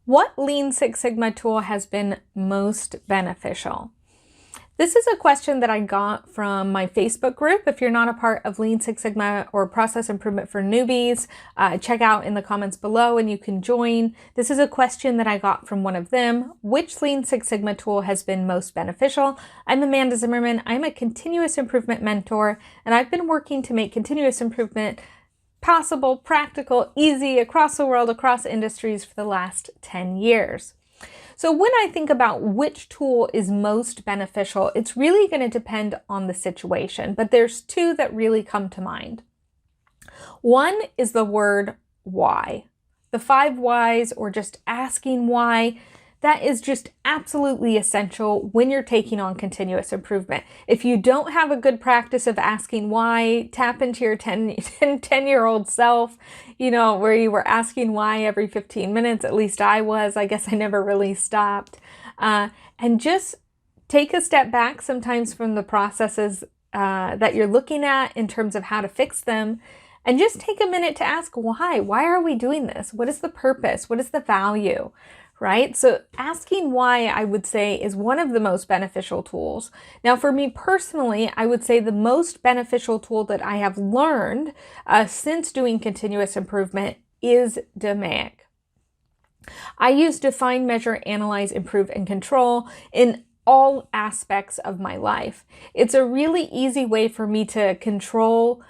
What Lean Six Sigma tool has been most beneficial? This is a question that I got from my Facebook group. If you're not a part of Lean Six Sigma or Process Improvement for Newbies, check out in the comments below and you can join. This is a question that I got from one of them. Which Lean Six Sigma tool has been most beneficial? I'm Amanda Zimmerman. I'm a continuous improvement mentor, and I've been working to make continuous improvement possible, practical, easy across the world, across industries for the last 10 years. So when I think about which tool is most beneficial, it's really going to depend on the situation, but there's two that really come to mind. One is the word why. The 5 whys, or just asking why, that is just absolutely essential when you're taking on continuous improvement. If you don't have a good practice of asking why, tap into your 10-year-old self, where you were asking why every 15 minutes. At least I was. I guess I never really stopped. And just take a step back sometimes from the processes that you're looking at in terms of how to fix them. And just take a minute to ask why. Why are we doing this? What is the purpose? What is the value? Right? So asking why, I would say, is one of the most beneficial tools. Now, for me personally, I would say the most beneficial tool that I have learned since doing continuous improvement is DMAIC. I use define, measure, analyze, improve, and control in all aspects of my life. It's a really easy way for me to control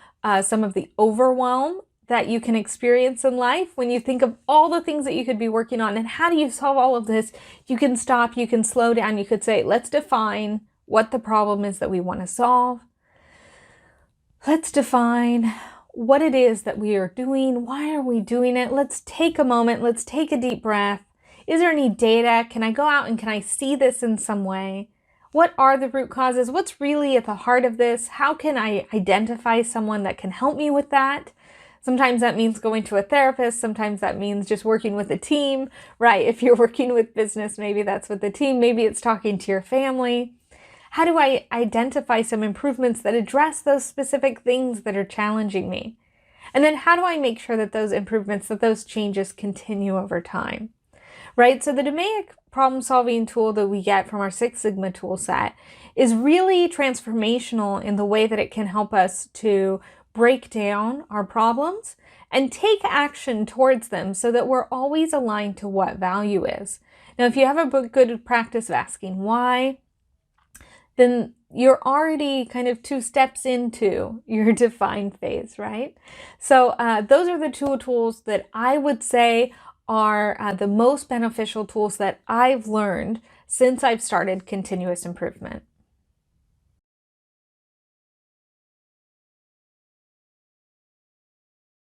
some of the overwhelm that you can experience in life when you think of all the things that you could be working on and how do you solve all of this. You can stop, you can slow down, you could say, let's define what the problem is that we want to solve. Let's define what it is that we are doing. Why are we doing it? Let's take a moment. Let's take a deep breath. Is there any data? Can I go out and can I see this in some way? What are the root causes? What's really at the heart of this? How can I identify someone that can help me with that? Sometimes that means going to a therapist. Sometimes that means just working with a team, right? If you're working with business, maybe that's with the team. Maybe it's talking to your family. How do I identify some improvements that address those specific things that are challenging me? And then how do I make sure that those improvements, that those changes continue over time, right? So the DMAIC problem-solving tool that we get from our Six Sigma tool set is really transformational in the way that it can help us to break down our problems and take action towards them so that we're always aligned to what value is. Now, if you have a good practice of asking why, then you're already kind of 2 steps into your define phase, right? So those are the 2 tools that I would say are the most beneficial tools that I've learned since I've started continuous improvement.